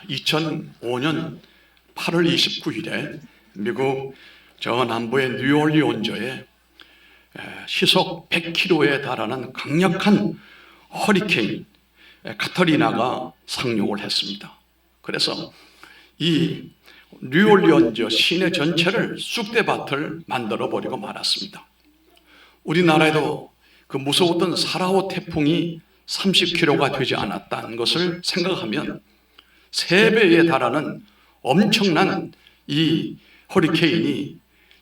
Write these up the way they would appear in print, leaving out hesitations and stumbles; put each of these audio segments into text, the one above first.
2005년 8월 29일에 미국 저 남부의 뉴올리온주에 시속 100km에 달하는 강력한 허리케인 카터리나가 상륙을 했습니다. 그래서 이 뉴올리온주 시내 전체를 쑥대밭을 만들어 버리고 말았습니다. 우리나라에도 그 무서웠던 사라호 태풍이 30km가 되지 않았다는 것을 생각하면 3배에 달하는 엄청난 이 허리케인이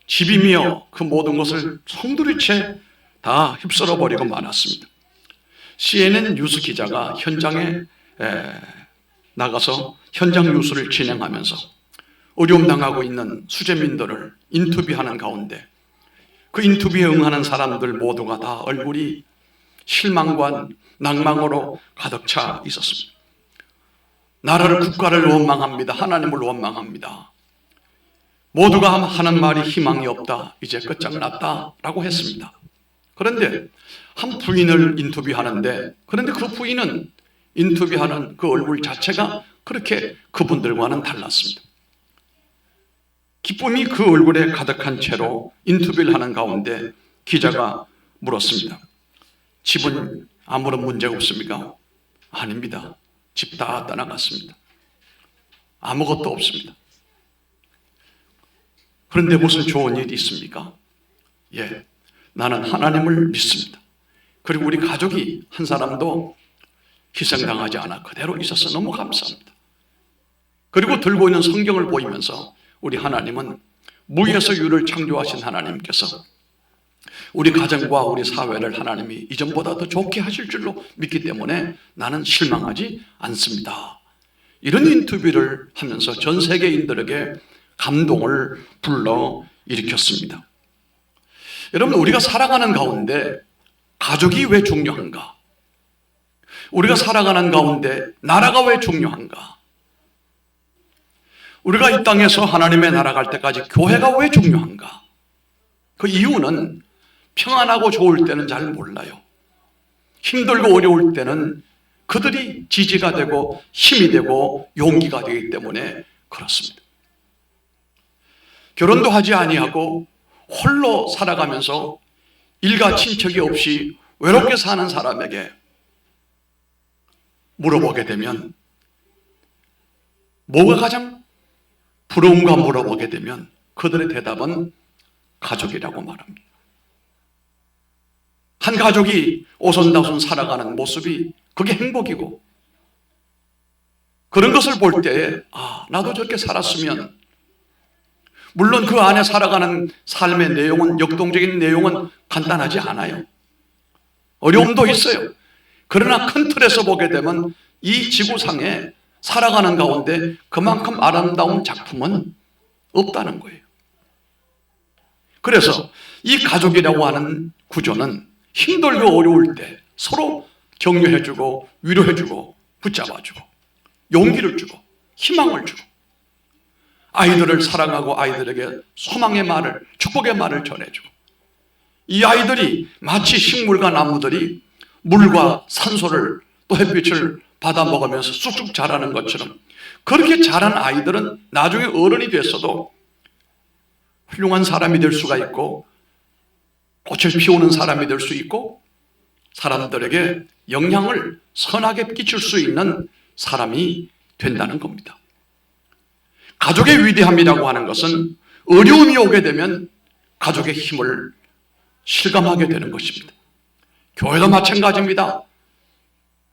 집이며 그 모든 것을 송두리째 다 휩쓸어 버리고 말았습니다. CNN 뉴스 기자가 현장에 나가서 현장 뉴스를 진행하면서 어려움 당하고 있는 수재민들을 인터뷰하는 가운데 그 인터뷰에 응하는 사람들 모두가 다 얼굴이 실망과 낭망으로 가득 차 있었습니다. 나라를, 국가를 원망합니다. 하나님을 원망합니다. 모두가 하는 말이 희망이 없다, 이제 끝장났다 라고 했습니다. 그런데 한 부인을 인터뷰하는데, 그런데 그 부인은 인터뷰하는 그 얼굴 자체가 그렇게 그분들과는 달랐습니다. 기쁨이 그 얼굴에 가득한 채로 인터뷰를 하는 가운데 기자가 물었습니다. 집은 아무런 문제가 없습니까? 아닙니다. 집 다 떠나갔습니다. 아무것도 없습니다. 그런데 무슨 좋은 일이 있습니까? 예, 나는 하나님을 믿습니다. 그리고 우리 가족이 한 사람도 희생당하지 않아 그대로 있어서 너무 감사합니다. 그리고 들고 있는 성경을 보이면서 우리 하나님은 무에서 유를 창조하신 하나님께서 우리 가정과 우리 사회를 하나님이 이전보다 더 좋게 하실 줄로 믿기 때문에 나는 실망하지 않습니다. 이런 인터뷰를 하면서 전 세계인들에게 감동을 불러일으켰습니다. 여러분, 우리가 살아가는 가운데 가족이 왜 중요한가? 우리가 살아가는 가운데 나라가 왜 중요한가? 우리가 이 땅에서 하나님의 나라 갈 때까지 교회가 왜 중요한가? 그 이유는 평안하고 좋을 때는 잘 몰라요. 힘들고 어려울 때는 그들이 지지가 되고 힘이 되고 용기가 되기 때문에 그렇습니다. 결혼도 하지 아니하고 홀로 살아가면서 일가 친척이 없이 외롭게 사는 사람에게 물어보게 되면, 뭐가 가장 부러운가 물어보게 되면 그들의 대답은 가족이라고 말합니다. 한 가족이 오손다손 살아가는 모습이 그게 행복이고, 그런 것을 볼 때에 나도 저렇게 살았으면, 물론 그 안에 살아가는 삶의 내용은, 역동적인 내용은 간단하지 않아요. 어려움도 있어요. 그러나 큰 틀에서 보게 되면 이 지구상에 살아가는 가운데 그만큼 아름다운 작품은 없다는 거예요. 그래서 이 가족이라고 하는 구조는 힘들고 어려울 때 서로 격려해주고 위로해주고 붙잡아주고 용기를 주고 희망을 주고, 아이들을 사랑하고 아이들에게 소망의 말을, 축복의 말을 전해주고, 이 아이들이 마치 식물과 나무들이 물과 산소를 또 햇빛을 받아 먹으면서 쑥쑥 자라는 것처럼, 그렇게 자란 아이들은 나중에 어른이 됐어도 훌륭한 사람이 될 수가 있고, 꽃을 피우는 사람이 될 수 있고, 사람들에게 영향을 선하게 끼칠 수 있는 사람이 된다는 겁니다. 가족의 위대함이라고 하는 것은 어려움이 오게 되면 가족의 힘을 실감하게 되는 것입니다. 교회도 마찬가지입니다.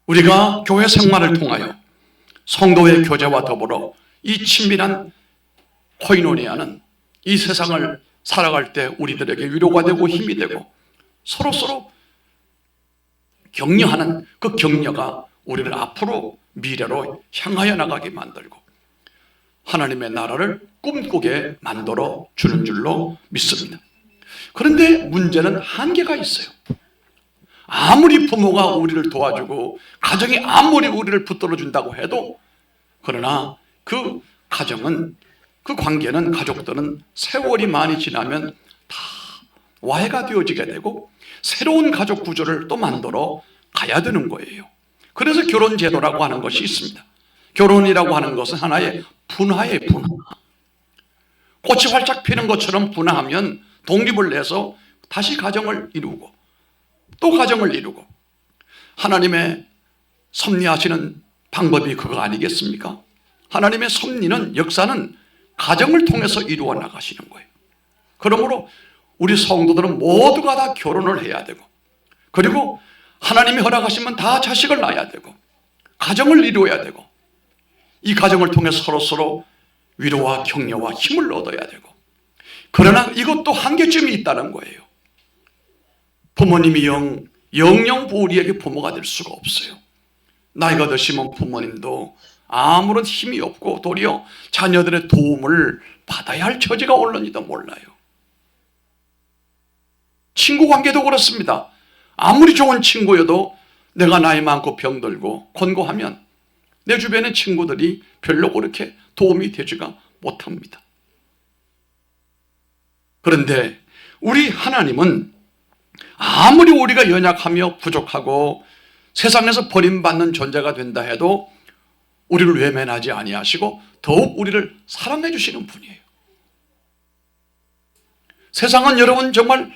우리가 교회 생활을 통하여 성도의 교제와 더불어 이 친밀한 코이노니아는 이 세상을 살아갈 때 우리들에게 위로가 되고 힘이 되고 서로서로 격려하는 그 격려가 우리를 앞으로 미래로 향하여 나가게 만들고 하나님의 나라를 꿈꾸게 만들어 주는 줄로 믿습니다. 그런데 문제는 한계가 있어요. 아무리 부모가 우리를 도와주고 가정이 아무리 우리를 붙들어 준다고 해도, 그러나 그 가정은, 그 관계는, 가족들은 세월이 많이 지나면 다 와해가 되어지게 되고 새로운 가족 구조를 또 만들어 가야 되는 거예요. 그래서 결혼제도라고 하는 것이 있습니다. 결혼이라고 하는 것은 하나의 분화의 분화. 꽃이 활짝 피는 것처럼 분화하면 독립을 내서 다시 가정을 이루고 또 가정을 이루고, 하나님의 섭리하시는 방법이 그거 아니겠습니까? 하나님의 섭리는, 역사는 가정을 통해서 이루어 나가시는 거예요. 그러므로 우리 성도들은 모두가 다 결혼을 해야 되고, 그리고 하나님이 허락하시면 다 자식을 낳아야 되고, 가정을 이루어야 되고, 이 가정을 통해 서로서로 위로와 격려와 힘을 얻어야 되고, 그러나 이것도 한계점이 있다는 거예요. 부모님이 영영 우리에게 부모가 될 수가 없어요. 나이가 드시면 부모님도 아무런 힘이 없고 도리어 자녀들의 도움을 받아야 할 처지가 올는지도 몰라요. 친구 관계도 그렇습니다. 아무리 좋은 친구여도 내가 나이 많고 병들고 권고하면 내 주변의 친구들이 별로 그렇게 도움이 되지가 못합니다. 그런데 우리 하나님은 아무리 우리가 연약하며 부족하고 세상에서 버림받는 존재가 된다 해도 우리를 외면하지 아니하시고 더욱 우리를 사랑해 주시는 분이에요. 세상은 여러분 정말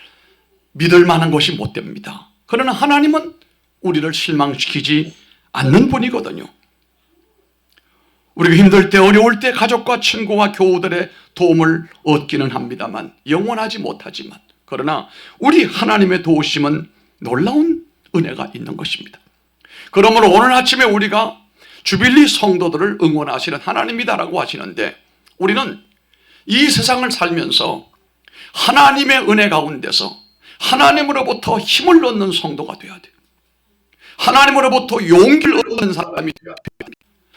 믿을 만한 것이 못 됩니다. 그러나 하나님은 우리를 실망시키지 않는 분이거든요. 우리가 힘들 때, 어려울 때 가족과 친구와 교우들의 도움을 얻기는 합니다만, 영원하지 못하지만, 그러나 우리 하나님의 도우심은 놀라운 은혜가 있는 것입니다. 그러므로 오늘 아침에 우리가 주빌리 성도들을 응원하시는 하나님이다라고 하시는데, 우리는 이 세상을 살면서 하나님의 은혜 가운데서 하나님으로부터 힘을 얻는 성도가 되어야 돼요. 하나님으로부터 용기를 얻는 사람이 되어야 돼요.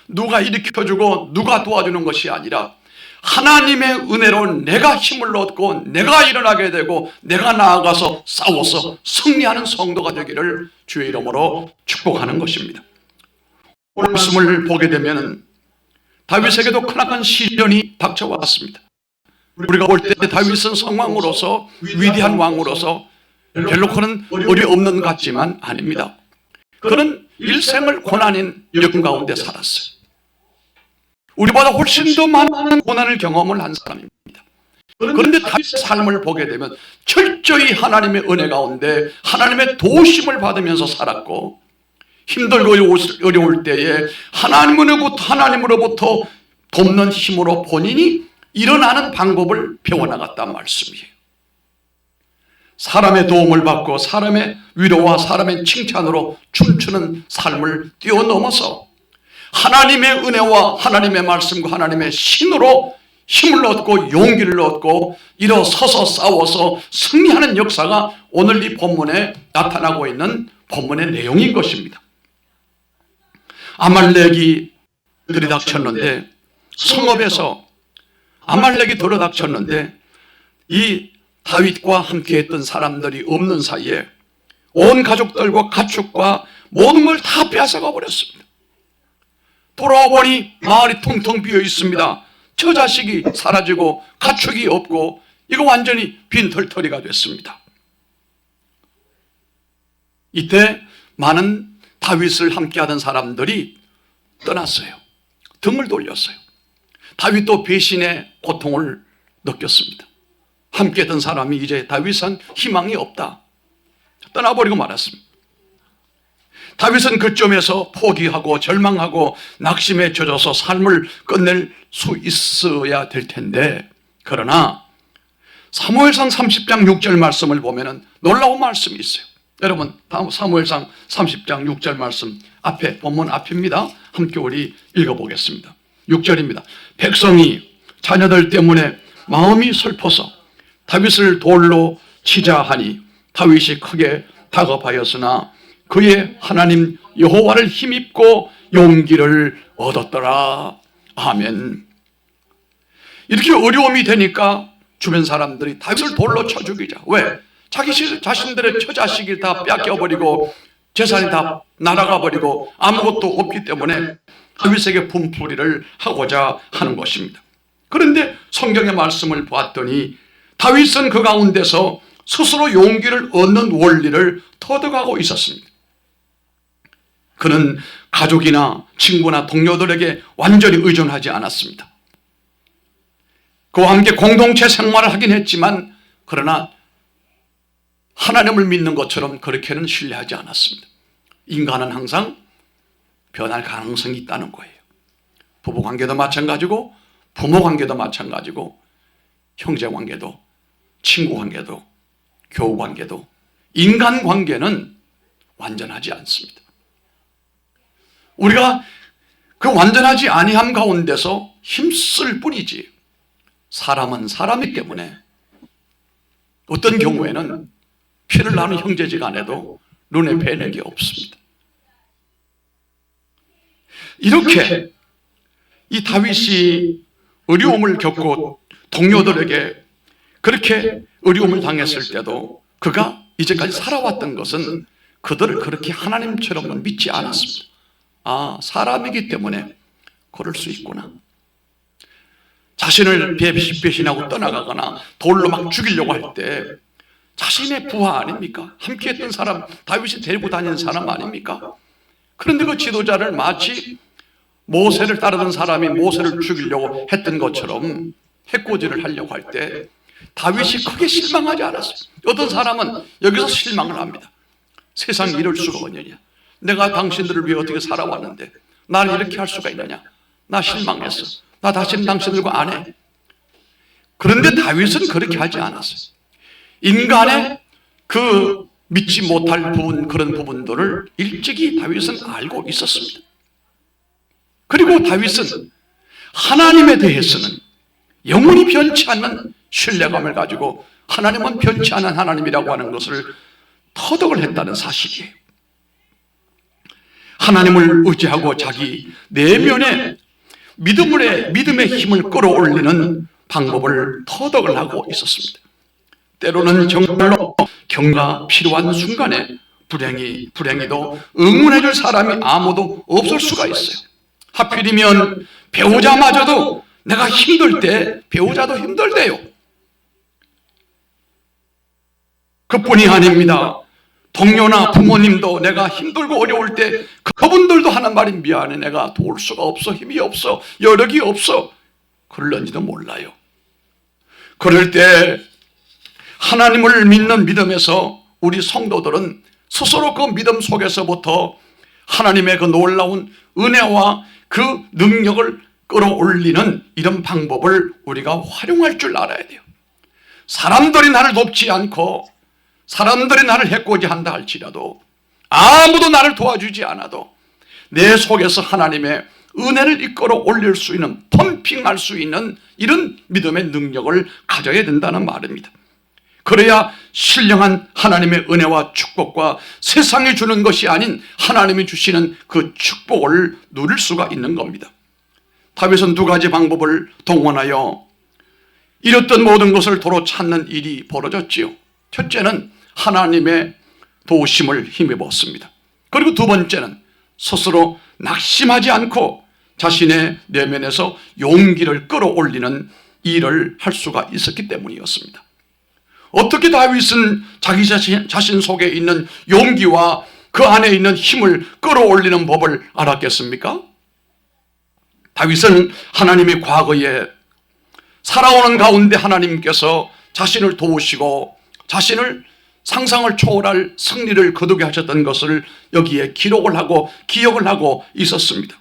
누가 일으켜주고 누가 도와주는 것이 아니라 하나님의 은혜로 내가 힘을 얻고 내가 일어나게 되고 내가 나아가서 싸워서 승리하는 성도가 되기를 주의 이름으로 축복하는 것입니다. 오늘 말씀을 보게 되면 다윗에게도 크나큰 시련이 닥쳐왔습니다. 우리가 볼 때 다윗은 성왕으로서, 위대한 왕으로서 별로 그런 어리 없는 것 같지만 아닙니다. 그는 일생을 고난인 여건 가운데 살았어요. 우리보다 훨씬 더 많은 고난을 경험을 한 사람입니다. 그런데 다윗의 삶을 보게 되면 철저히 하나님의 은혜 가운데 하나님의 도우심을 받으면서 살았고, 힘들고 어려울 때에 하나님으로부터 돕는 힘으로 본인이 일어나는 방법을 배워나갔단 말씀이에요. 사람의 도움을 받고 사람의 위로와 사람의 칭찬으로 춤추는 삶을 뛰어넘어서 하나님의 은혜와 하나님의 말씀과 하나님의 신으로 힘을 얻고 용기를 얻고 일어서서 싸워서 승리하는 역사가 오늘 이 본문에 나타나고 있는 본문의 내용인 것입니다. 아말렉이 들이닥쳤는데, 성읍에서 아말렉이 들이닥쳤는데 이 다윗과 함께했던 사람들이 없는 사이에 온 가족들과 가축과 모든 걸 다 빼앗아가 버렸습니다. 돌아와 보니 마을이 텅텅 비어 있습니다. 처자식이 사라지고 가축이 없고 이거 완전히 빈털터리가 됐습니다. 이때 많은 다윗을 함께하던 사람들이 떠났어요. 등을 돌렸어요. 다윗도 배신의 고통을 느꼈습니다. 함께했던 사람이 이제 다윗은 희망이 없다, 떠나버리고 말았습니다. 다윗은 그점에서 포기하고 절망하고 낙심에 젖어서 삶을 끝낼 수 있어야 될 텐데, 그러나 사무엘상 30장 6절 말씀을 보면 놀라운 말씀이 있어요. 여러분, 다음 사무엘상 30장 6절 말씀 앞에, 본문 앞입니다. 함께 우리 읽어보겠습니다. 6절입니다. 백성이 자녀들 때문에 마음이 슬퍼서 다윗을 돌로 치자 하니 다윗이 크게 다급하였으나 그의 하나님 여호와를 힘입고 용기를 얻었더라. 아멘. 이렇게 어려움이 되니까 주변 사람들이 다윗을 돌로 쳐 죽이자. 왜? 자기 자신들의 처자식이 다 뺏겨버리고 재산이 다 날아가 버리고 아무것도 없기 때문에 다윗에게 분풀이를 하고자 하는 것입니다. 그런데 성경의 말씀을 봤더니 다윗은 그 가운데서 스스로 용기를 얻는 원리를 터득하고 있었습니다. 그는 가족이나 친구나 동료들에게 완전히 의존하지 않았습니다. 그와 함께 공동체 생활을 하긴 했지만 그러나 하나님을 믿는 것처럼 그렇게는 신뢰하지 않았습니다. 인간은 항상 변할 가능성이 있다는 거예요. 부부관계도 마찬가지고 부모관계도 마찬가지고 형제관계도 친구관계도 교우관계도 인간관계는 완전하지 않습니다. 우리가 그 완전하지 아니함 가운데서 힘쓸 뿐이지 사람은 사람이기 때문에 어떤 경우에는 피를 나눈 형제지간에도 눈에 뵈는 게 없습니다. 이렇게 이 다윗이 어려움을 겪고 동료들에게 그렇게 어려움을 당했을 때도 그가 이제까지 살아왔던 것은 그들을 그렇게 하나님처럼은 믿지 않았습니다. 아, 사람이기 때문에 그럴 수 있구나. 자신을 배신하고 떠나가거나 돌로 막 죽이려고 할 때 자신의 부하 아닙니까? 함께했던 사람, 다윗이 데리고 다니는 사람 아닙니까? 그런데 그 지도자를 마치 모세를 따르던 사람이 모세를 죽이려고 했던 것처럼 해코지를 하려고 할 때 다윗이 크게 실망하지 않았어요. 어떤 사람은 여기서 실망을 합니다. 세상에 이럴 수가 없느냐. 내가 당신들을 위해 어떻게 살아왔는데 나를 이렇게 할 수가 있느냐. 나 실망했어. 나 다시는 당신들과 안 해. 그런데 다윗은 그렇게 하지 않았어요. 인간의 그 믿지 못할 부분, 그런 부분들을 일찍이 다윗은 알고 있었습니다. 그리고 다윗은 하나님에 대해서는 영원히 변치 않는 신뢰감을 가지고 하나님은 변치 않은 하나님이라고 하는 것을 터득을 했다는 사실이에요. 하나님을 의지하고 자기 내면의 믿음의 힘을 끌어올리는 방법을 터득을 하고 있었습니다. 때로는 정말로 경가 필요한 순간에 불행히도 응원해 줄 사람이 아무도 없을 수가 있어요. 하필이면 배우자마저도 내가 힘들 때 배우자도 힘들대요. 그뿐이 아닙니다. 동료나 부모님도 내가 힘들고 어려울 때 그분들도 하는 말이 미안해, 내가 도울 수가 없어, 힘이 없어, 여력이 없어, 그럴런지도 몰라요. 그럴 때 하나님을 믿는 믿음에서 우리 성도들은 스스로 그 믿음 속에서부터 하나님의 그 놀라운 은혜와 그 능력을 끌어올리는 이런 방법을 우리가 활용할 줄 알아야 돼요. 사람들이 나를 돕지 않고 사람들이 나를 해코지 한다 할지라도 아무도 나를 도와주지 않아도 내 속에서 하나님의 은혜를 이끌어 올릴 수 있는, 펌핑할 수 있는 이런 믿음의 능력을 가져야 된다는 말입니다. 그래야 신령한 하나님의 은혜와 축복과 세상이 주는 것이 아닌 하나님이 주시는 그 축복을 누릴 수가 있는 겁니다. 다윗은 두 가지 방법을 동원하여 잃었던 모든 것을 도로 찾는 일이 벌어졌지요. 첫째는 하나님의 도우심을 힘입었습니다. 그리고 두 번째는 스스로 낙심하지 않고 자신의 내면에서 용기를 끌어올리는 일을 할 수가 있었기 때문이었습니다. 어떻게 다윗은 자기 자신 속에 있는 용기와 그 안에 있는 힘을 끌어올리는 법을 알았겠습니까? 다윗은 하나님의 과거에 살아오는 가운데 하나님께서 자신을 도우시고 자신을 상상을 초월할 승리를 거두게 하셨던 것을 여기에 기록을 하고 기억을 하고 있었습니다.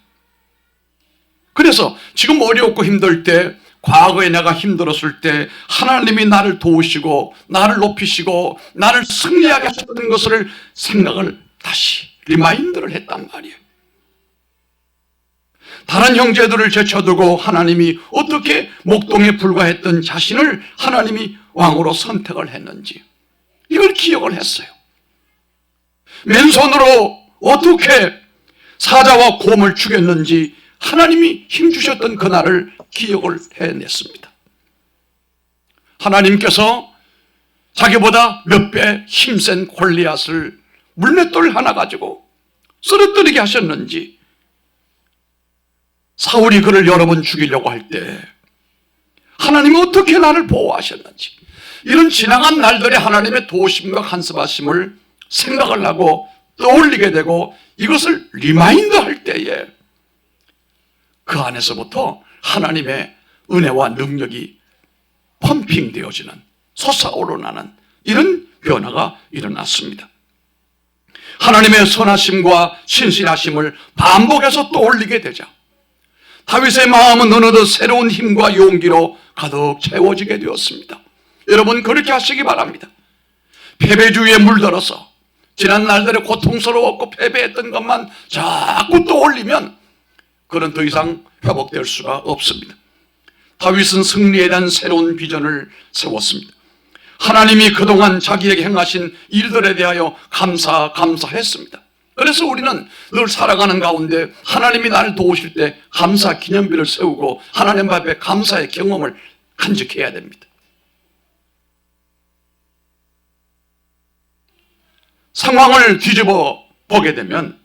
그래서 지금 어렵고 힘들 때, 과거에 내가 힘들었을 때 하나님이 나를 도우시고 나를 높이시고 나를 승리하게 하셨던 것을 생각을 다시 리마인드를 했단 말이에요. 다른 형제들을 제쳐두고 하나님이 어떻게 목동에 불과했던 자신을 하나님이 왕으로 선택을 했는지 이걸 기억을 했어요. 맨손으로 어떻게 사자와 곰을 죽였는지 하나님이 힘주셨던 그날을 기억을 해냈습니다. 하나님께서 자기보다 몇 배 힘센 골리앗을 물맷돌 하나 가지고 쓰러뜨리게 하셨는지, 사울이 그를 여러 번 죽이려고 할 때 하나님이 어떻게 나를 보호하셨는지, 이런 지나간 날들의 하나님의 도우심과 간섭하심을 생각을 하고 떠올리게 되고 이것을 리마인드 할 때에 그 안에서부터 하나님의 은혜와 능력이 펌핑되어지는, 솟아오르나는 이런 변화가 일어났습니다. 하나님의 선하심과 신실하심을 반복해서 떠올리게 되자 다윗의 마음은 어느덧 새로운 힘과 용기로 가득 채워지게 되었습니다. 여러분, 그렇게 하시기 바랍니다. 패배주의에 물들어서 지난 날들에 고통스러웠고 패배했던 것만 자꾸 떠올리면 그는 더 이상 회복될 수가 없습니다. 다윗은 승리에 대한 새로운 비전을 세웠습니다. 하나님이 그동안 자기에게 행하신 일들에 대하여 감사했습니다. 그래서 우리는 늘 살아가는 가운데 하나님이 나를 도우실 때 감사 기념비를 세우고 하나님 앞에 감사의 경험을 간직해야 됩니다. 상황을 뒤집어 보게 되면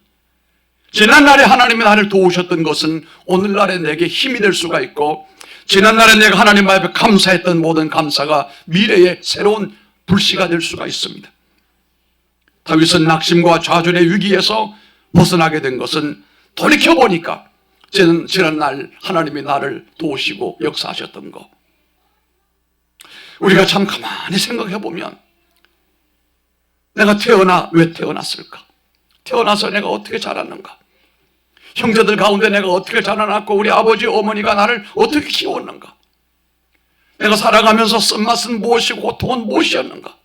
지난날에 하나님이 나를 도우셨던 것은 오늘날에 내게 힘이 될 수가 있고, 지난날에 내가 하나님 앞에 감사했던 모든 감사가 미래의 새로운 불씨가 될 수가 있습니다. 다윗은 낙심과 좌절의 위기에서 벗어나게 된 것은 돌이켜보니까 지난날 하나님이 나를 도우시고 역사하셨던 것. 우리가 참 가만히 생각해보면 내가 왜 태어났을까? 태어나서 내가 어떻게 자랐는가? 형제들 가운데 내가 어떻게 자라났고 우리 아버지 어머니가 나를 어떻게 키웠는가? 내가 살아가면서 쓴맛은 무엇이고 고통은 무엇이었는가?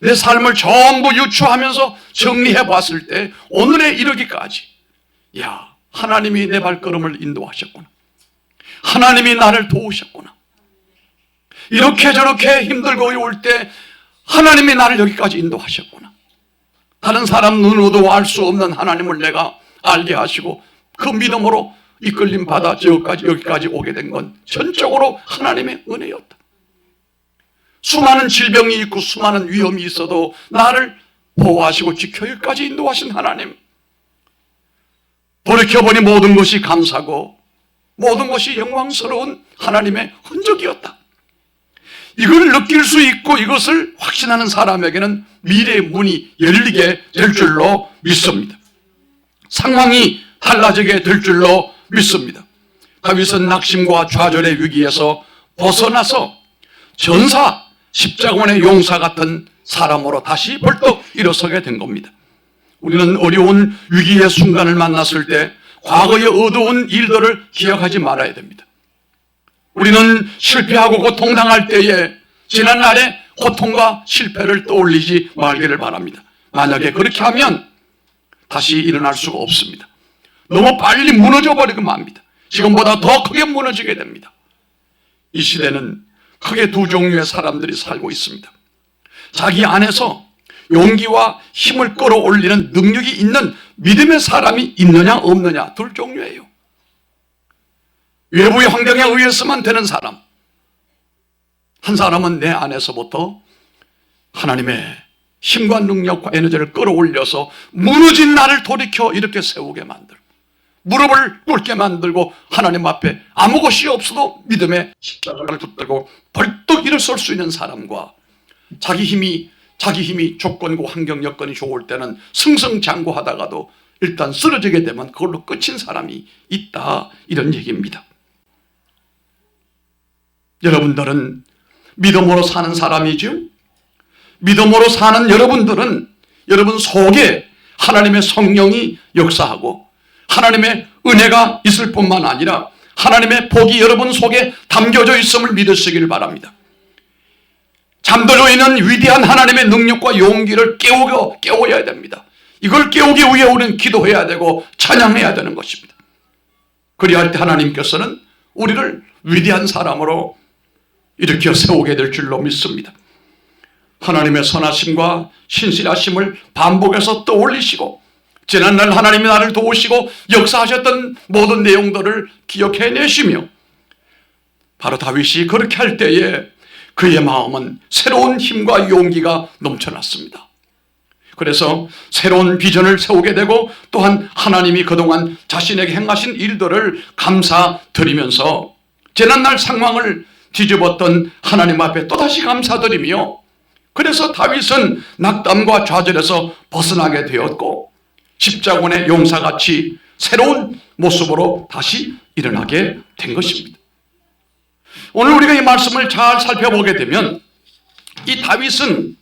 내 삶을 전부 유추하면서 정리해 봤을 때 오늘에 이르기까지, 야, 하나님이 내 발걸음을 인도하셨구나. 하나님이 나를 도우셨구나. 이렇게 저렇게 힘들고 어려울 때 하나님이 나를 여기까지 인도하셨구나. 다른 사람 눈으로도 알 수 없는 하나님을 내가 알게 하시고 그 믿음으로 이끌림 받아 여기까지 오게 된 건 전적으로 하나님의 은혜였다. 수많은 질병이 있고 수많은 위험이 있어도 나를 보호하시고 지켜 여기까지 인도하신 하나님. 돌이켜보니 모든 것이 감사고 모든 것이 영광스러운 하나님의 흔적이었다. 이걸 느낄 수 있고 이것을 확신하는 사람에게는 미래의 문이 열리게 될 줄로 믿습니다. 상황이 달라지게 될 줄로 믿습니다. 다윗은 낙심과 좌절의 위기에서 벗어나서 전사, 십자군의 용사 같은 사람으로 다시 벌떡 일어서게 된 겁니다. 우리는 어려운 위기의 순간을 만났을 때 과거의 어두운 일들을 기억하지 말아야 됩니다. 우리는 실패하고 고통당할 때에 지난날의 고통과 실패를 떠올리지 말기를 바랍니다. 만약에 그렇게 하면 다시 일어날 수가 없습니다. 너무 빨리 무너져 버리고 맙니다. 지금보다 더 크게 무너지게 됩니다. 이 시대는 크게 두 종류의 사람들이 살고 있습니다. 자기 안에서 용기와 힘을 끌어올리는 능력이 있는 믿음의 사람이 있느냐 없느냐, 둘 종류예요. 외부의 환경에 의해서만 되는 사람, 한 사람은 내 안에서부터 하나님의 힘과 능력과 에너지를 끌어올려서 무너진 나를 돌이켜 이렇게 세우게 만들고 무릎을 꿇게 만들고 하나님 앞에 아무 것이 없어도 믿음의 십자가를 붙들고 벌떡 일어설 수 있는 사람과 자기 힘이 조건과 환경 여건이 좋을 때는 승승장구하다가도 일단 쓰러지게 되면 그걸로 끝인 사람이 있다, 이런 얘기입니다. 여러분들은 믿음으로 사는 사람이죠. 믿음으로 사는 여러분들은 여러분 속에 하나님의 성령이 역사하고 하나님의 은혜가 있을 뿐만 아니라 하나님의 복이 여러분 속에 담겨져 있음을 믿으시길 바랍니다. 잠들어 있는 위대한 하나님의 능력과 용기를 깨워야 됩니다. 이걸 깨우기 위해 우리는 기도해야 되고 찬양해야 되는 것입니다. 그리할 때 하나님께서는 우리를 위대한 사람으로 일으켜 세우게 될 줄로 믿습니다. 하나님의 선하심과 신실하심을 반복해서 떠올리시고 지난날 하나님이 나를 도우시고 역사하셨던 모든 내용들을 기억해내시며 바로 다윗이 그렇게 할 때에 그의 마음은 새로운 힘과 용기가 넘쳐났습니다. 그래서 새로운 비전을 세우게 되고 또한 하나님이 그동안 자신에게 행하신 일들을 감사드리면서 지난날 상황을 뒤집었던 하나님 앞에 또다시 감사드리며 그래서 다윗은 낙담과 좌절에서 벗어나게 되었고 십자군의 용사같이 새로운 모습으로 다시 일어나게 된 것입니다. 오늘 우리가 이 말씀을 잘 살펴보게 되면 이 다윗은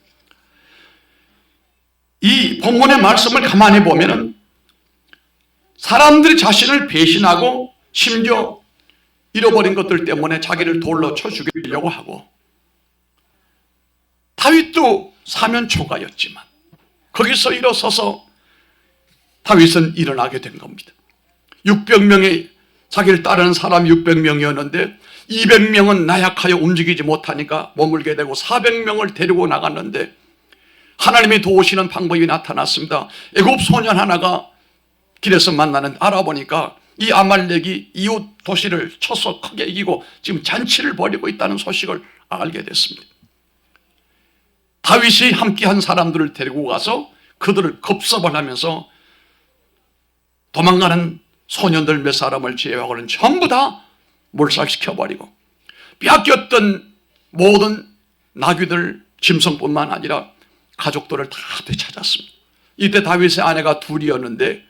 이 본문의 말씀을 가만히 보면은 사람들이 자신을 배신하고 심지어 잃어버린 것들 때문에 자기를 돌로 쳐 죽이려고 하고, 다윗도 사면초가였지만 거기서 일어서서 다윗은 일어나게 된 겁니다. 600명의 자기를 따르는 사람이 600명이었는데 200명은 나약하여 움직이지 못하니까 머물게 되고 400명을 데리고 나갔는데 하나님이 도우시는 방법이 나타났습니다. 애굽 소년 하나가 길에서 만나는 알아보니까 이 아말렉이 이웃 도시를 쳐서 크게 이기고 지금 잔치를 벌이고 있다는 소식을 알게 됐습니다. 다윗이 함께한 사람들을 데리고 가서 그들을 급습을 하면서 도망가는 소년들 몇 사람을 제외하고는 전부 다 몰살시켜버리고 빼앗겼던 모든 나귀들, 짐승뿐만 아니라 가족들을 다 되찾았습니다. 이때 다윗의 아내가 둘이었는데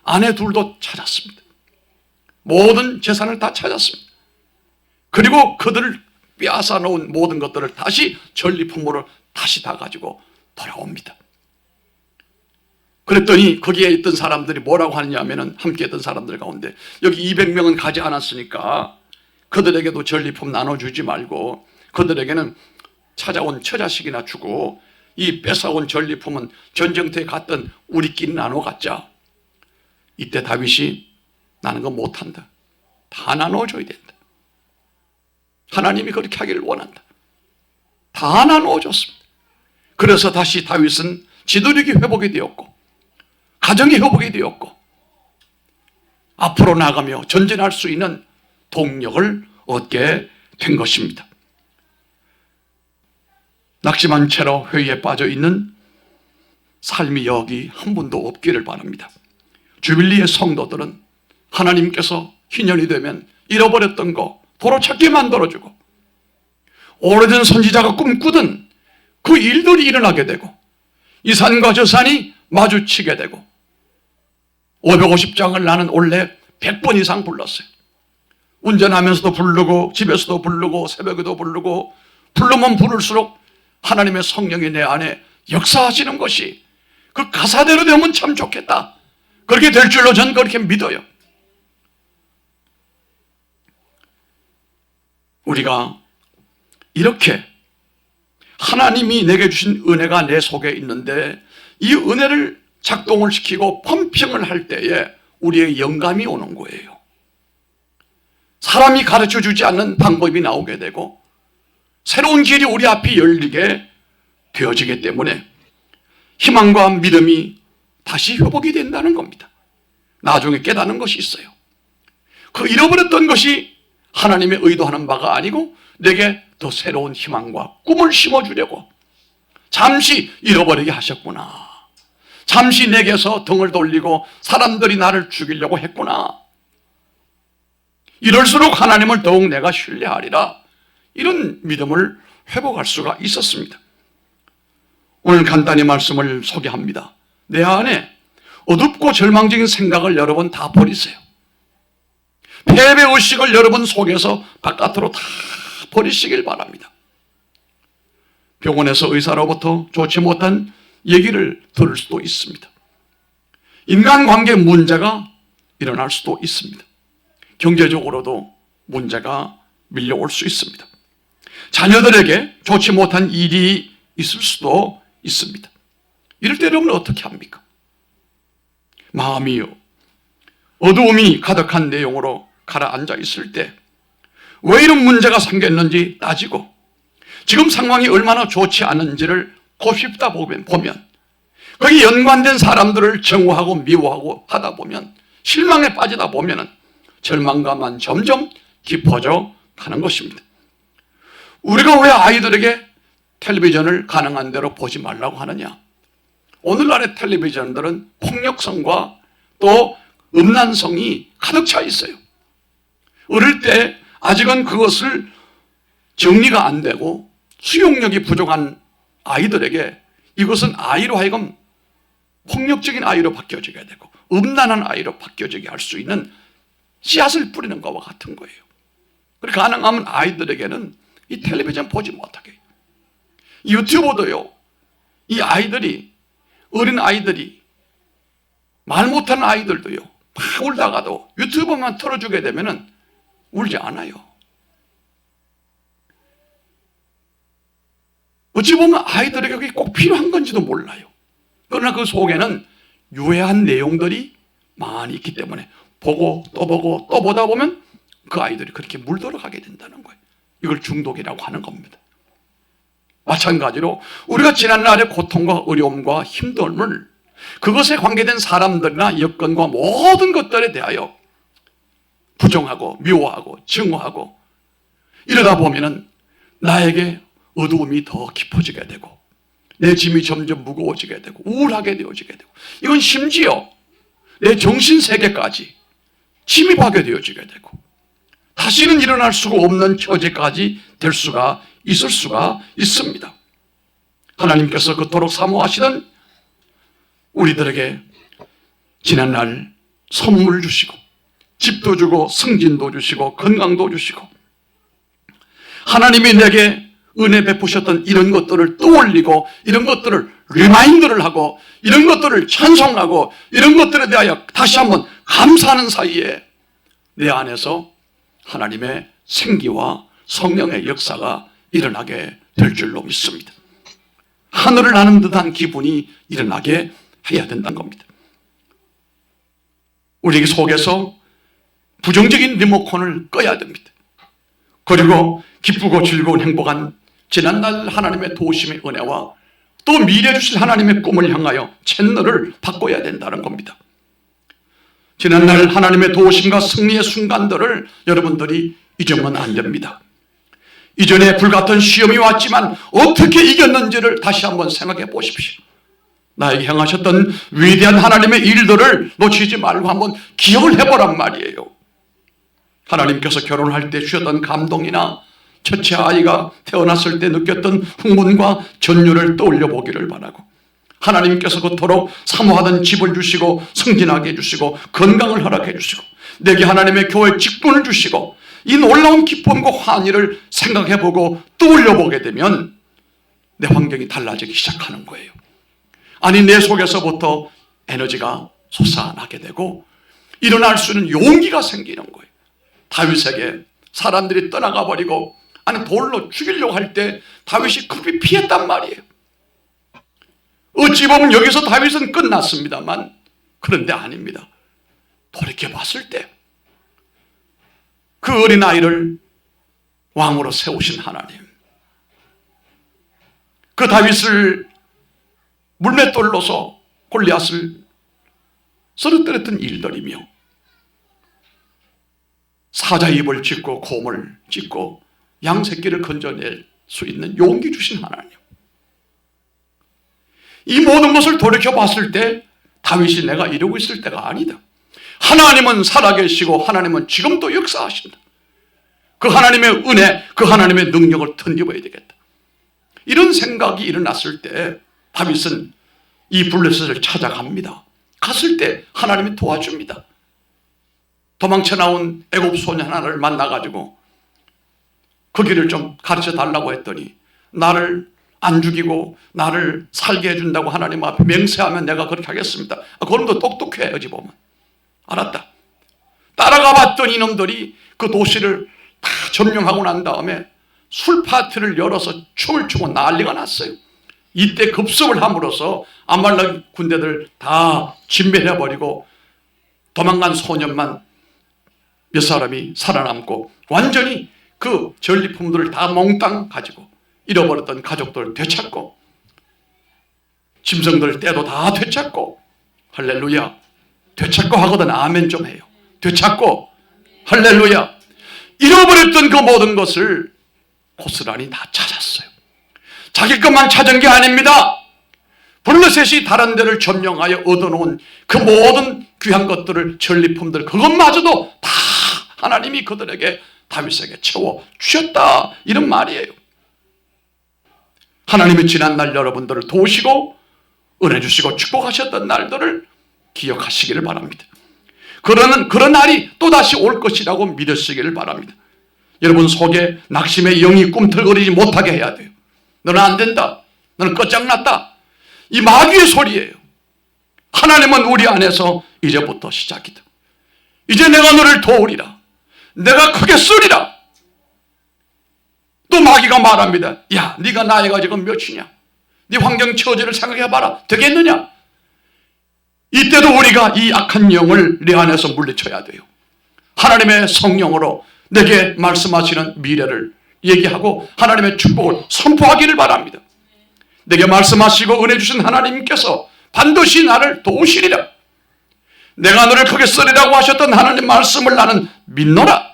아내 둘도 찾았습니다. 모든 재산을 다 찾았습니다. 그리고 그들을 빼앗아 놓은 모든 것들을 다시 전리품으로 다시 다 가지고 돌아옵니다. 그랬더니 거기에 있던 사람들이 뭐라고 하느냐면은 함께 했던 사람들 가운데 여기 200명은 가지 않았으니까 그들에게도 전리품 나눠주지 말고 그들에게는 찾아온 처자식이나 주고 이 뺏어온 전리품은 전쟁터에 갔던 우리끼리 나눠 갖자. 이때 다윗이 나는 거 못한다. 다 나눠줘야 된다. 하나님이 그렇게 하기를 원한다. 다 나눠줬습니다. 그래서 다시 다윗은 지도력이 회복이 되었고 가정이 회복이 되었고 앞으로 나가며 전진할 수 있는 동력을 얻게 된 것입니다. 낙심한 채로 회의에 빠져 있는 삶이 여기 한 분도 없기를 바랍니다. 주빌리의 성도들은 하나님께서 희년이 되면 잃어버렸던 거 도로 찾게 만들어주고 오래된 선지자가 꿈꾸던 그 일들이 일어나게 되고 이 산과 저 산이 마주치게 되고 550장을 나는 원래 100번 이상 불렀어요. 운전하면서도 부르고 집에서도 부르고 새벽에도 부르고 부르면 부를수록 하나님의 성령이 내 안에 역사하시는 것이 그 가사대로 되면 참 좋겠다. 그렇게 될 줄로 저는 그렇게 믿어요. 우리가 이렇게 하나님이 내게 주신 은혜가 내 속에 있는데 이 은혜를 작동을 시키고 펌핑을 할 때에 우리의 영감이 오는 거예요. 사람이 가르쳐 주지 않는 방법이 나오게 되고 새로운 길이 우리 앞에 열리게 되어지기 때문에 희망과 믿음이 다시 회복이 된다는 겁니다. 나중에 깨닫는 것이 있어요. 그 잃어버렸던 것이 하나님의 의도하는 바가 아니고 내게 더 새로운 희망과 꿈을 심어주려고 잠시 잃어버리게 하셨구나. 잠시 내게서 등을 돌리고 사람들이 나를 죽이려고 했구나. 이럴수록 하나님을 더욱 내가 신뢰하리라. 이런 믿음을 회복할 수가 있었습니다. 오늘 간단히 말씀을 소개합니다. 내 안에 어둡고 절망적인 생각을 여러분 다 버리세요. 패배의식을 여러분 속에서 바깥으로 다 버리시길 바랍니다. 병원에서 의사로부터 좋지 못한 얘기를 들을 수도 있습니다. 인간관계 문제가 일어날 수도 있습니다. 경제적으로도 문제가 밀려올 수 있습니다. 자녀들에게 좋지 못한 일이 있을 수도 있습니다. 이럴 때 여러분은 어떻게 합니까? 마음이 어두움이 가득한 내용으로 가라앉아 있을 때 왜 이런 문제가 생겼는지 따지고 지금 상황이 얼마나 좋지 않은지를 곱씹다 보면 거기 연관된 사람들을 정오하고 미워하고 하다 보면 실망에 빠지다 보면 절망감만 점점 깊어져 가는 것입니다. 우리가 왜 아이들에게 텔레비전을 가능한 대로 보지 말라고 하느냐? 오늘날의 텔레비전들은 폭력성과 또 음란성이 가득 차 있어요. 어릴 때 아직은 그것을 정리가 안 되고 수용력이 부족한 아이들에게 이것은 아이로 하여금 폭력적인 아이로 바뀌어지게 되고 음란한 아이로 바뀌어지게 할 수 있는 씨앗을 뿌리는 것과 같은 거예요. 그리고 가능하면 아이들에게는 이 텔레비전 보지 못하게, 유튜브도요, 이 아이들이, 어린 아이들이, 말 못하는 아이들도요, 막 울다가도 유튜브만 틀어주게 되면은 울지 않아요. 어찌 보면 아이들에게 그게 꼭 필요한 건지도 몰라요. 그러나 그 속에는 유해한 내용들이 많이 있기 때문에 보고 또 보고 또 보다 보면 그 아이들이 그렇게 물들어가게 된다는 거예요. 이걸 중독이라고 하는 겁니다. 마찬가지로 우리가 지난날의 고통과 어려움과 힘듦을 그것에 관계된 사람들이나 여건과 모든 것들에 대하여 부정하고 미워하고 증오하고 이러다 보면은 나에게 어두움이 더 깊어지게 되고 내 짐이 점점 무거워지게 되고 우울하게 되어지게 되고, 이건 심지어 내 정신세계까지 침입하게 되어지게 되고 다시는 일어날 수가 없는 처지까지 될 수가 있을 수가 있습니다. 하나님께서 그토록 사모하시던 우리들에게 지난날 선물 주시고 집도 주고 승진도 주시고 건강도 주시고 하나님이 내게 은혜 베푸셨던 이런 것들을 떠올리고 이런 것들을 리마인드를 하고 이런 것들을 찬송하고 이런 것들에 대하여 다시 한번 감사하는 사이에 내 안에서 하나님의 생기와 성령의 역사가 일어나게 될 줄로 믿습니다. 하늘을 나는 듯한 기분이 일어나게 해야 된다는 겁니다. 우리 속에서 부정적인 리모컨을 꺼야 됩니다. 그리고 기쁘고 즐거운 행복한 지난날 하나님의 도우심의 은혜와 또 미래 주실 하나님의 꿈을 향하여 채널을 바꿔야 된다는 겁니다. 지난날 하나님의 도우심과 승리의 순간들을 여러분들이 잊으면 안 됩니다. 이전에 불같은 시험이 왔지만 어떻게 이겼는지를 다시 한번 생각해 보십시오. 나에게 행하셨던 위대한 하나님의 일들을 놓치지 말고 한번 기억을 해보란 말이에요. 하나님께서 결혼할 때 주셨던 감동이나 첫째 아이가 태어났을 때 느꼈던 흥분과 전율을 떠올려 보기를 바라고, 하나님께서 그토록 사모하던 집을 주시고 승진하게 해주시고 건강을 허락해 주시고 내게 하나님의 교회 직분을 주시고 이 놀라운 기쁨과 환희를 생각해보고 떠올려보게 되면 내 환경이 달라지기 시작하는 거예요. 아니, 내 속에서부터 에너지가 솟아나게 되고 일어날 수 있는 용기가 생기는 거예요. 다윗에게 사람들이 떠나가 버리고 아니 돌로 죽이려고 할 때 다윗이 급히 피했단 말이에요. 어찌 보면 여기서 다윗은 끝났습니다만 그런데 아닙니다. 돌이켜 봤을 때 그 어린아이를 왕으로 세우신 하나님, 그 다윗을 물맷돌로서 골리앗을 쓰러뜨렸던 일들이며 사자 입을 찢고 곰을 찢고 양새끼를 건져낼 수 있는 용기 주신 하나님, 이 모든 것을 돌이켜 봤을 때 다윗이 내가 이러고 있을 때가 아니다. 하나님은 살아계시고 하나님은 지금도 역사하신다. 그 하나님의 은혜, 그 하나님의 능력을 던져봐야 되겠다. 이런 생각이 일어났을 때 다윗은 이 블레셋을 찾아갑니다. 갔을 때 하나님이 도와줍니다. 도망쳐 나온 애굽 소년 하나를 만나가지고 그 길을 좀 가르쳐 달라고 했더니 나를 안 죽이고 나를 살게 해준다고 하나님 앞에 맹세하면 내가 그렇게 하겠습니다. 그놈도 똑똑해. 어찌 보면 알았다. 따라가 봤더니 이놈들이 그 도시를 다 점령하고 난 다음에 술 파티를 열어서 춤을 추고 난리가 났어요. 이때 급습을 함으로써 아말렉 군대들 다 진멸해버리고 도망간 소년만 몇 사람이 살아남고 완전히 그 전리품들을 다 몽땅 가지고 잃어버렸던 가족들을 되찾고 짐승들 때도 다 되찾고, 할렐루야, 되찾고 하거든 아멘 좀 해요. 되찾고 할렐루야. 잃어버렸던 그 모든 것을 고스란히 다 찾았어요. 자기 것만 찾은 게 아닙니다. 블레셋이 다른 데를 점령하여 얻어놓은 그 모든 귀한 것들을, 전리품들, 그것마저도 다 하나님이 그들에게 다윗에게 채워 주셨다, 이런 말이에요. 하나님이 지난날 여러분들을 도우시고 은혜 주시고 축복하셨던 날들을 기억하시기를 바랍니다. 그런 날이 또다시 올 것이라고 믿으시기를 바랍니다. 여러분 속에 낙심의 영이 꿈틀거리지 못하게 해야 돼요. 너는 안 된다. 너는 끝장났다. 이 마귀의 소리예요. 하나님은 우리 안에서 이제부터 시작이다. 이제 내가 너를 도우리라. 내가 크게 쓰리라. 또 마귀가 말합니다. 야, 네가 나이가 지금 몇이냐? 네 환경 처지를 생각해봐라. 되겠느냐? 이때도 우리가 이 악한 영을 내 안에서 물리쳐야 돼요. 하나님의 성령으로 내게 말씀하시는 미래를 얘기하고 하나님의 축복을 선포하기를 바랍니다. 내게 말씀하시고 은혜 주신 하나님께서 반드시 나를 도우시리라. 내가 너를 크게 쓰리라고 하셨던 하나님 말씀을 나는 믿노라.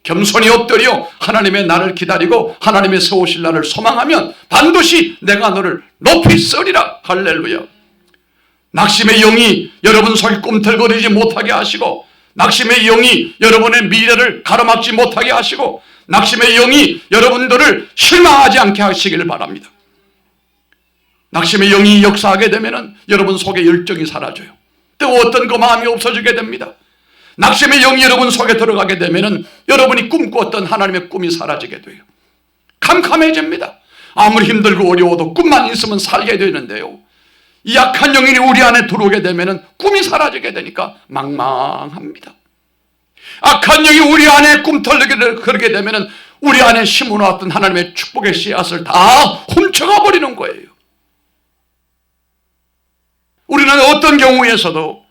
겸손히 엎드려 하나님의 나를 기다리고 하나님의 세우실 날을 소망하면 반드시 내가 너를 높이 쓰리라. 할렐루야. 낙심의 영이 여러분 속에 꿈틀거리지 못하게 하시고, 낙심의 영이 여러분의 미래를 가로막지 못하게 하시고, 낙심의 영이 여러분들을 실망하지 않게 하시기를 바랍니다. 낙심의 영이 역사하게 되면 여러분 속에 열정이 사라져요. 또 어떤 그 마음이 없어지게 됩니다. 낙심의 영이 여러분 속에 들어가게 되면 여러분이 꿈꾸었던 하나님의 꿈이 사라지게 돼요. 캄캄해집니다. 아무리 힘들고 어려워도 꿈만 있으면 살게 되는데요, 이 약한 영이 우리 안에 들어오게 되면 꿈이 사라지게 되니까 망망합니다. 악한 영이 우리 안에 꿈틀리게 그러게 되면 우리 안에 심어놓았던 하나님의 축복의 씨앗을 다 훔쳐가 버리는 거예요. 우리는 어떤 경우에서도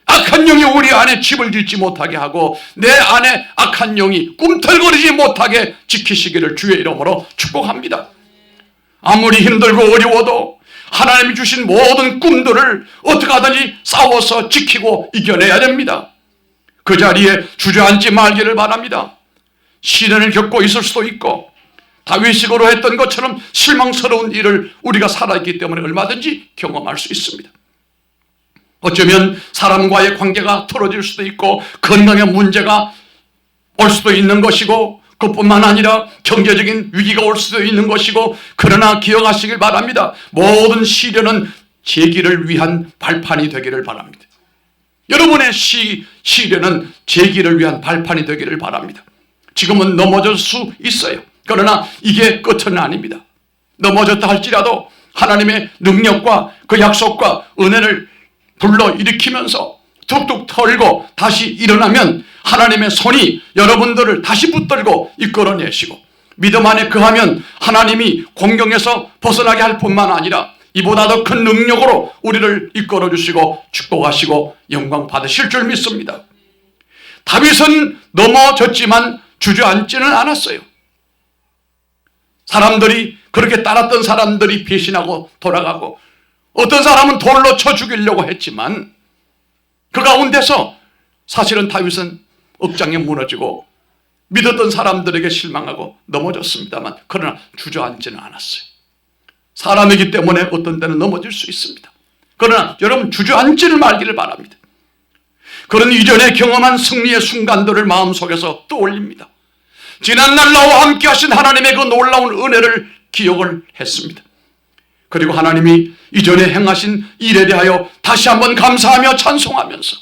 악한 영이 우리 안에 집을 짓지 못하게 하고 내 안에 악한 영이 꿈틀거리지 못하게 지키시기를 주의 이름으로 축복합니다. 아무리 힘들고 어려워도 하나님이 주신 모든 꿈들을 어떻게 하든지 싸워서 지키고 이겨내야 됩니다. 그 자리에 주저앉지 말기를 바랍니다. 시련을 겪고 있을 수도 있고 다윗식으로 했던 것처럼 실망스러운 일을 우리가 살아있기 때문에 얼마든지 경험할 수 있습니다. 어쩌면 사람과의 관계가 틀어질 수도 있고 건강에 문제가 올 수도 있는 것이고 그뿐만 아니라 경제적인 위기가 올 수도 있는 것이고, 그러나 기억하시길 바랍니다. 모든 시련은 재기를 위한 발판이 되기를 바랍니다. 여러분의 시련은 재기를 위한 발판이 되기를 바랍니다. 지금은 넘어질 수 있어요. 그러나 이게 끝은 아닙니다. 넘어졌다 할지라도 하나님의 능력과 그 약속과 은혜를 불러일으키면서 툭툭 털고 다시 일어나면 하나님의 손이 여러분들을 다시 붙들고 이끌어내시고, 믿음 안에 거하면 하나님이 공경에서 벗어나게 할 뿐만 아니라 이보다 더 큰 능력으로 우리를 이끌어 주시고 축복하시고 영광 받으실 줄 믿습니다. 다윗은 넘어졌지만 주저앉지는 않았어요. 사람들이, 그렇게 따랐던 사람들이 배신하고 돌아가고, 어떤 사람은 돌로 쳐 죽이려고 했지만 그 가운데서 사실은 다윗은 억장에 무너지고 믿었던 사람들에게 실망하고 넘어졌습니다만, 그러나 주저앉지는 않았어요. 사람이기 때문에 어떤 때는 넘어질 수 있습니다. 그러나 여러분 주저앉지를 말기를 바랍니다. 그런 이전에 경험한 승리의 순간들을 마음속에서 떠올립니다. 지난날 나와 함께 하신 하나님의 그 놀라운 은혜를 기억을 했습니다. 그리고 하나님이 이전에 행하신 일에 대하여 다시 한번 감사하며 찬송하면서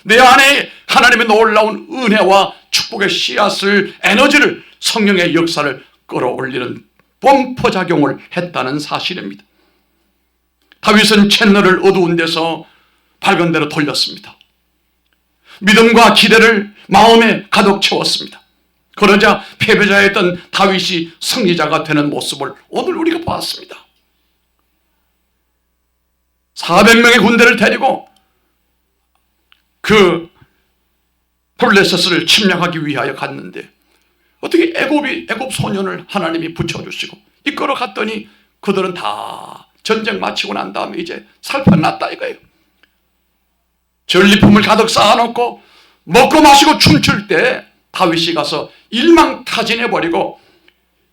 내 안에 하나님의 놀라운 은혜와 축복의 씨앗을, 에너지를, 성령의 역사를 끌어올리는 pom포작용을 했다는 사실입니다. 다윗은 채널을 어두운 데서 밝은 데로 돌렸습니다. 믿음과 기대를 마음에 가득 채웠습니다. 그러자 패배자였던 다윗이 승리자가 되는 모습을 오늘 우리가 보았습니다. 400명의 군대를 데리고 그 블레셋을 침략하기 위하여 갔는데 어떻게 애굽 소년을 하나님이 붙여주시고 이끌어 갔더니 그들은 다 전쟁 마치고 난 다음에 이제 살펴났다 이거예요. 전리품을 가득 쌓아놓고 먹고 마시고 춤출 때 다윗이 가서 일망타진해버리고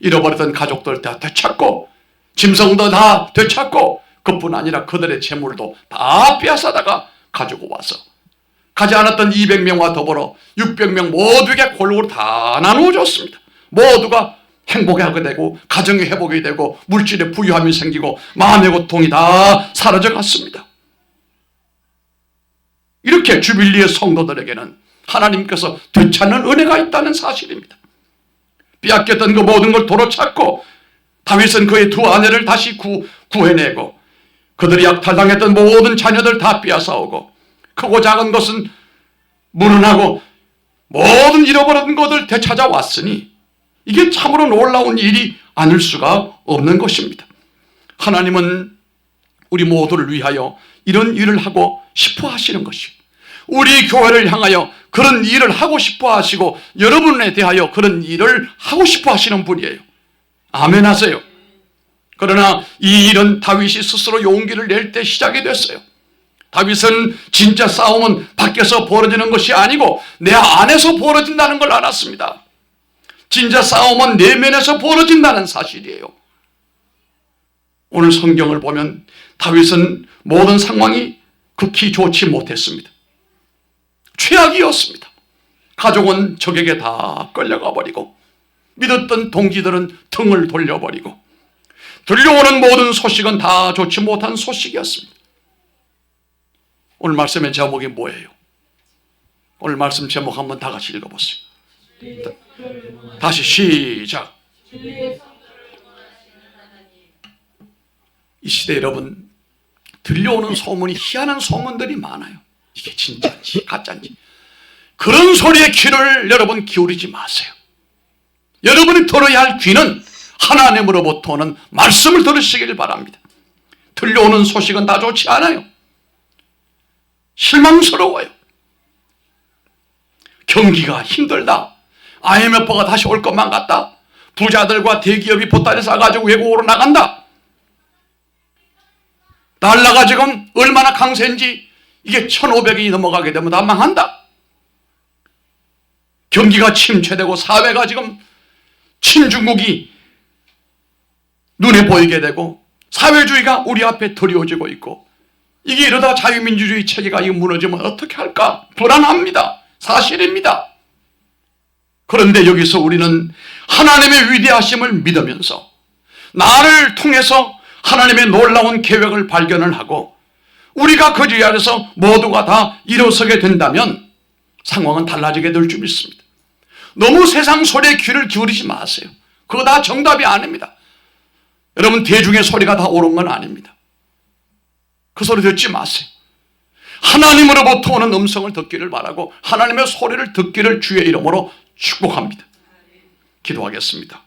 잃어버렸던 가족들 다 되찾고 짐승도 다 되찾고 그뿐 아니라 그들의 재물도 다 빼앗아다가 가지고 와서 가지 않았던 200명과 더불어 600명 모두에게 골고루 다 나누어 줬습니다. 모두가 행복하게 되고 가정의 회복이 되고 물질의 부유함이 생기고 마음의 고통이 다 사라져 갔습니다. 이렇게 주빌리의 성도들에게는 하나님께서 되찾는 은혜가 있다는 사실입니다. 빼앗겼던 그 모든 걸 도로 찾고 다윗은 그의 두 아내를 다시 구해내고 그들이 약탈당했던 모든 자녀들 다 빼앗아오고 크고 작은 것은 무능하고 모든 잃어버린 것을 되찾아왔으니 이게 참으로 놀라운 일이 아닐 수가 없는 것입니다. 하나님은 우리 모두를 위하여 이런 일을 하고 싶어 하시는 것이, 우리 교회를 향하여 그런 일을 하고 싶어 하시고 여러분에 대하여 그런 일을 하고 싶어 하시는 분이에요. 아멘 하세요. 그러나 이 일은 다윗이 스스로 용기를 낼 때 시작이 됐어요. 다윗은 진짜 싸움은 밖에서 벌어지는 것이 아니고 내 안에서 벌어진다는 걸 알았습니다. 진짜 싸움은 내면에서 벌어진다는 사실이에요. 오늘 성경을 보면 다윗은 모든 상황이 극히 좋지 못했습니다. 최악이었습니다. 가족은 적에게 다 끌려가 버리고 믿었던 동지들은 등을 돌려버리고 들려오는 모든 소식은 다 좋지 못한 소식이었습니다. 오늘 말씀의 제목이 뭐예요? 오늘 말씀 제목 한번 다 같이 읽어보세요. 다시 시작. 이 시대 여러분, 들려오는 소문이 희한한 소문들이 많아요. 이게 진짜인지 가짜인지 그런 소리에 귀를 여러분 기울이지 마세요. 여러분이 들어야 할 귀는 하나님으로부터 오는 말씀을 들으시길 바랍니다. 들려오는 소식은 다 좋지 않아요. 실망스러워요. 경기가 힘들다, IMF가 다시 올 것만 같다, 부자들과 대기업이 보따리 싸가지고 외국으로 나간다, 달러가 지금 얼마나 강세인지 이게 1500이 넘어가게 되면 다 망한다, 경기가 침체되고 사회가 지금 친중국이 눈에 보이게 되고 사회주의가 우리 앞에 드리워지고 있고 이게 이러다 자유민주주의 체계가 무너지면 어떻게 할까 불안합니다. 사실입니다. 그런데 여기서 우리는 하나님의 위대하심을 믿으면서 나를 통해서 하나님의 놀라운 계획을 발견을 하고 우리가 그 자리 안에서 모두가 다 일어서게 된다면 상황은 달라지게 될 줄 믿습니다. 너무 세상 소리에 귀를 기울이지 마세요. 그거 다 정답이 아닙니다. 여러분, 대중의 소리가 다 옳은 건 아닙니다. 그 소리 듣지 마세요. 하나님으로부터 오는 음성을 듣기를 바라고 하나님의 소리를 듣기를 주의 이름으로 축복합니다. 기도하겠습니다.